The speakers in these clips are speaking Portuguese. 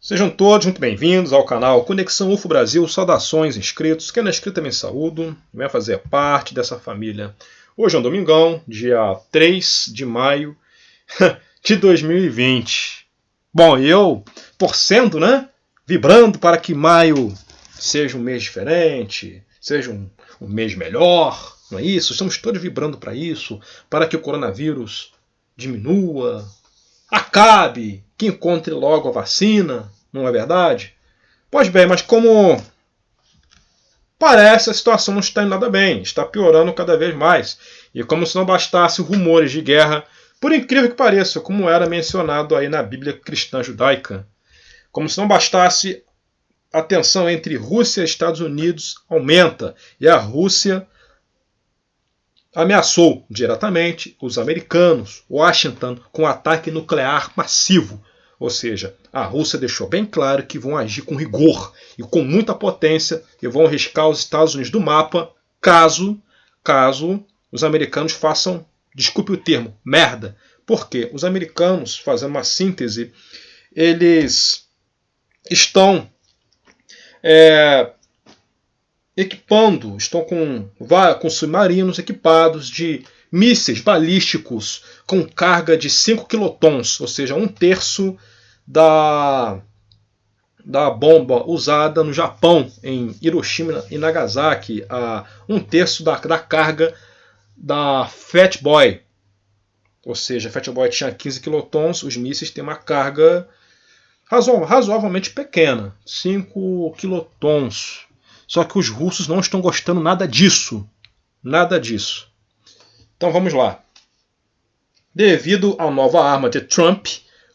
Sejam todos muito bem-vindos ao canal Conexão UFO Brasil. Saudações, inscritos. Quem não é inscrito também saúdo. Venha fazer parte dessa família. Hoje é um domingão, dia 3 de maio de 2020. Bom, eu torcendo, vibrando para que maio seja um mês diferente, seja um mês melhor, não é isso? Estamos todos vibrando para isso, para que o coronavírus diminua, acabe, que encontre logo a vacina, não é verdade? Pois bem, mas como parece, a situação não está indo nada bem, está piorando cada vez mais. E como se não bastasse rumores de guerra, por incrível que pareça, como era mencionado aí na Bíblia cristã judaica, como se não bastasse, a tensão entre Rússia e Estados Unidos aumenta, e a Rússia ameaçou diretamente os americanos, Washington, com um ataque nuclear massivo. Ou seja, a Rússia deixou bem claro que vão agir com rigor e com muita potência e vão riscar os Estados Unidos do mapa caso os americanos façam, desculpe o termo, merda. Por quê? Os americanos, fazendo uma síntese, eles estão estão com submarinos equipados de mísseis balísticos com carga de 5 quilotons, ou seja, 1/3 da bomba usada no Japão, em Hiroshima e Nagasaki, 1/3 da carga da Fat Boy. Ou seja, a Fat Boy tinha 15 quilotons, os mísseis têm uma carga razoavelmente pequena, 5 quilotons. Só que os russos não estão gostando nada disso. Nada disso. Então vamos lá. Devido à nova arma de Trump,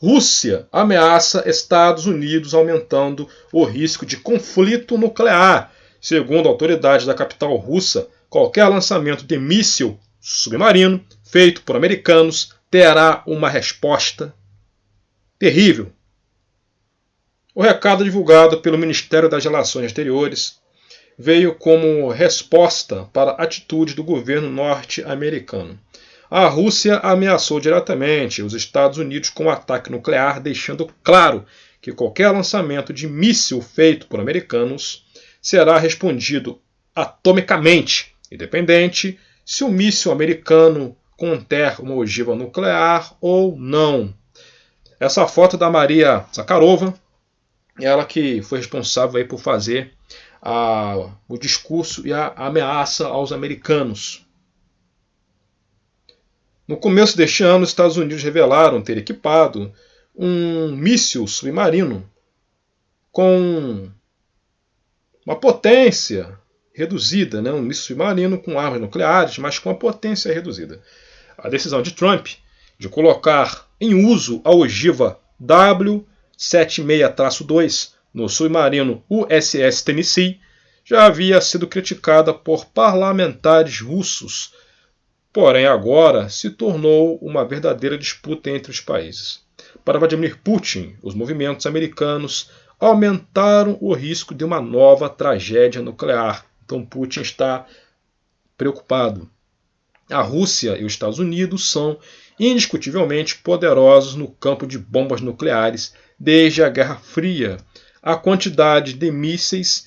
Rússia ameaça Estados Unidos, aumentando o risco de conflito nuclear. Segundo autoridades da capital russa, qualquer lançamento de míssil submarino feito por americanos terá uma resposta terrível. O recado divulgado pelo Ministério das Relações Exteriores veio como resposta para a atitude do governo norte-americano. A Rússia ameaçou diretamente os Estados Unidos com um ataque nuclear, deixando claro que qualquer lançamento de míssil feito por americanos será respondido atomicamente, independente se o míssil americano conter uma ogiva nuclear ou não. Essa foto da Maria Zakharova, ela que foi responsável aí por fazer o discurso e a ameaça aos americanos. No começo deste ano, os Estados Unidos revelaram ter equipado um míssil submarino com uma potência reduzida, um míssil submarino com armas nucleares, mas com a potência reduzida. A decisão de Trump de colocar em uso a ogiva W76-2 no submarino USS Tennessee já havia sido criticada por parlamentares russos, porém agora se tornou uma verdadeira disputa entre os países. Para Vladimir Putin, os movimentos americanos aumentaram o risco de uma nova tragédia nuclear. Então Putin está preocupado. A Rússia e os Estados Unidos são indiscutivelmente poderosos no campo de bombas nucleares desde a Guerra Fria. A quantidade de mísseis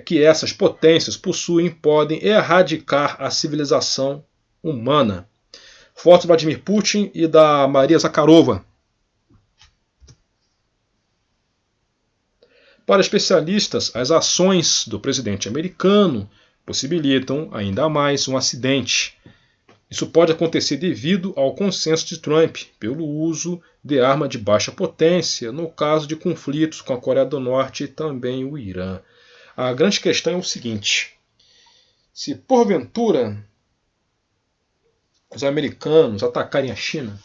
que essas potências possuem podem erradicar a civilização humana. Foto de Vladimir Putin e da Maria Zakharova. Para especialistas, as ações do presidente americano possibilitam ainda mais um acidente. Isso pode acontecer devido ao consenso de Trump pelo uso de arma de baixa potência no caso de conflitos com a Coreia do Norte e também o Irã. A grande questão é o seguinte: se porventura os americanos atacarem a China,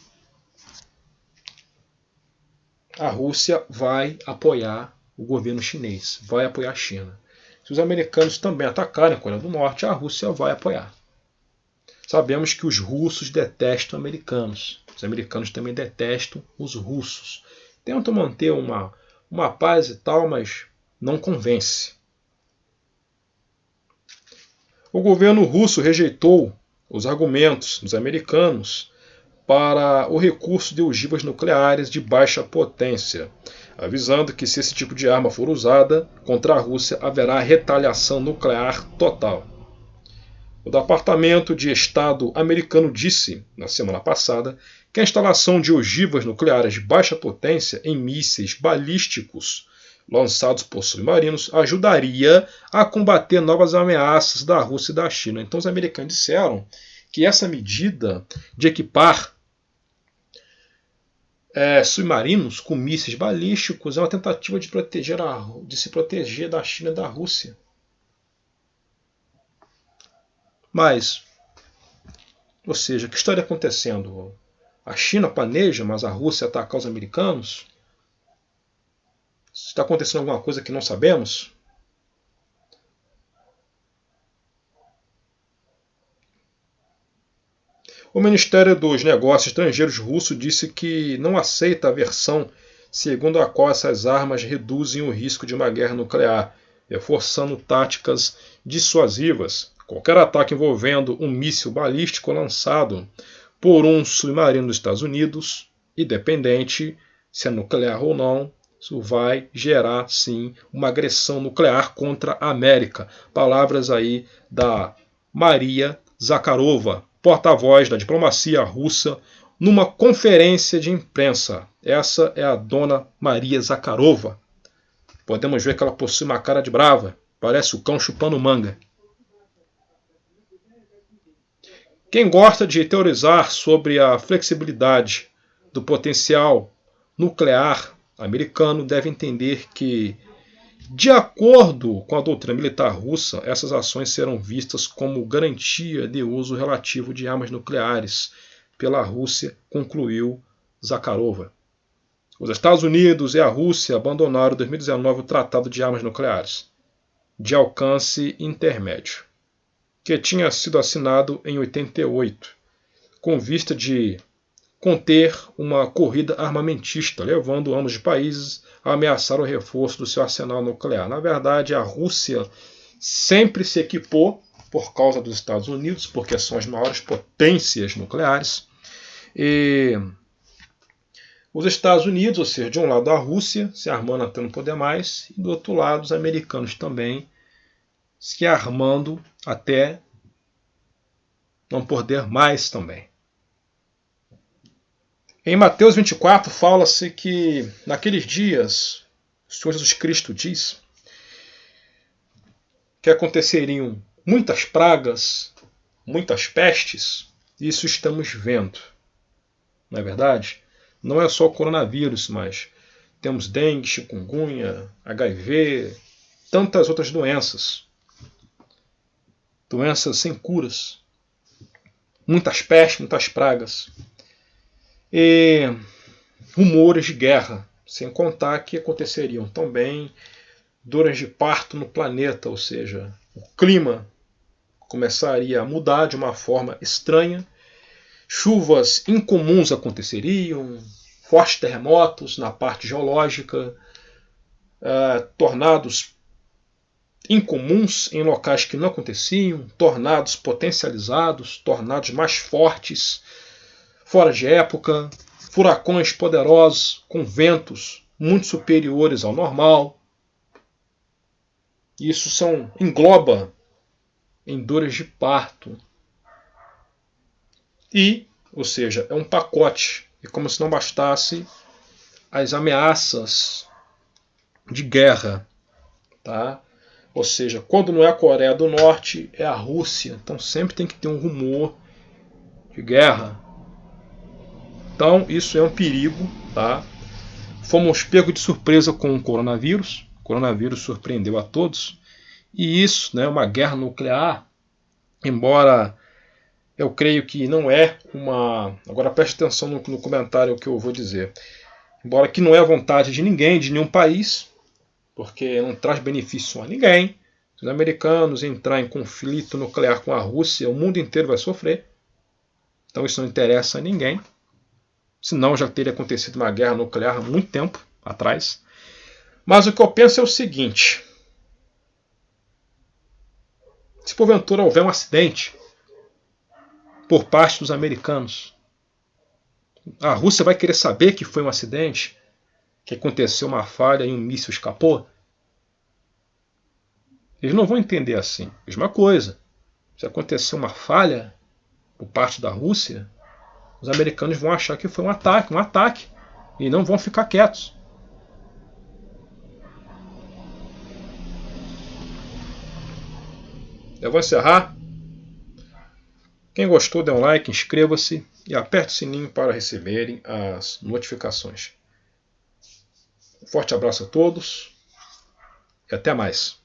a Rússia vai apoiar o governo chinês, vai apoiar a China. Se os americanos também atacarem a Coreia do Norte, a Rússia vai apoiar. Sabemos que os russos detestam americanos. Os americanos também detestam os russos. Tentam manter uma paz e tal, mas não convence. O governo russo rejeitou os argumentos dos americanos para o recurso de ogivas nucleares de baixa potência. avisando que se esse tipo de arma for usada contra a Rússia, haverá retaliação nuclear total. O Departamento de Estado americano disse, na semana passada, que a instalação de ogivas nucleares de baixa potência em mísseis balísticos lançados por submarinos ajudaria a combater novas ameaças da Rússia e da China. Então os americanos disseram que essa medida de equipar submarinos com mísseis balísticos é uma tentativa de se proteger da China e da Rússia. Mas, ou seja, o que estaria acontecendo? A China planeja, mas a Rússia atacar os americanos? Está acontecendo alguma coisa que não sabemos? O Ministério dos Negócios Estrangeiros russo disse que não aceita a versão segundo a qual essas armas reduzem o risco de uma guerra nuclear, reforçando táticas dissuasivas. Qualquer ataque envolvendo um míssil balístico lançado por um submarino dos Estados Unidos, independente se é nuclear ou não, isso vai gerar, sim, uma agressão nuclear contra a América. Palavras aí da Maria Zakharova, porta-voz da diplomacia russa, numa conferência de imprensa. Essa é a dona Maria Zakharova. Podemos ver que ela possui uma cara de brava, parece o cão chupando manga. Quem gosta de teorizar sobre a flexibilidade do potencial nuclear americano deve entender que, de acordo com a doutrina militar russa, essas ações serão vistas como garantia de uso relativo de armas nucleares pela Rússia, concluiu Zakharova. Os Estados Unidos e a Rússia abandonaram em 2019 o Tratado de Armas Nucleares, de alcance intermédio, que tinha sido assinado em 1988, com vista de conter uma corrida armamentista, levando ambos os países a ameaçar o reforço do seu arsenal nuclear. Na verdade, a Rússia sempre se equipou por causa dos Estados Unidos, porque são as maiores potências nucleares. E os Estados Unidos, ou seja, de um lado a Rússia se armando até não poder mais, e do outro lado os americanos também se armando até não poder mais também. Em Mateus 24 fala-se que naqueles dias o Senhor Jesus Cristo diz que aconteceriam muitas pragas, muitas pestes. Isso estamos vendo. Não é verdade? Não é só o coronavírus, mas temos dengue, chikungunya, HIV, tantas outras doenças. Doenças sem curas. Muitas pestes, muitas pragas. E rumores de guerra, sem contar que aconteceriam também dores de parto no planeta, ou seja, o clima começaria a mudar de uma forma estranha, chuvas incomuns aconteceriam, fortes terremotos na parte geológica, tornados incomuns em locais que não aconteciam, tornados potencializados, tornados mais fortes, fora de época, furacões poderosos com ventos muito superiores ao normal. Isso engloba em dores de parto. E, ou seja, é um pacote. E como se não bastasse as ameaças de guerra. Tá? Ou seja, quando não é a Coreia do Norte, é a Rússia. Então sempre tem que ter um rumor de guerra. Então isso é um perigo. Tá? Fomos pegos de surpresa com o coronavírus. O coronavírus surpreendeu a todos. E isso, né, uma guerra nuclear, embora eu creio que não é uma... Agora preste atenção no comentário que eu vou dizer. Embora que não é a vontade de ninguém, de nenhum país, porque não traz benefício a ninguém. Se os americanos entrarem em conflito nuclear com a Rússia, o mundo inteiro vai sofrer. Então isso não interessa a ninguém. Senão já teria acontecido uma guerra nuclear há muito tempo atrás. Mas o que eu penso é o seguinte. Se porventura houver um acidente por parte dos americanos, a Rússia vai querer saber que foi um acidente? que aconteceu uma falha e um míssil escapou? Eles não vão entender assim. Mesma coisa. Se acontecer uma falha por parte da Rússia, os americanos vão achar que foi um ataque, e não vão ficar quietos. Eu vou encerrar. Quem gostou, dê um like, inscreva-se e aperte o sininho para receberem as notificações. Um forte abraço a todos e até mais.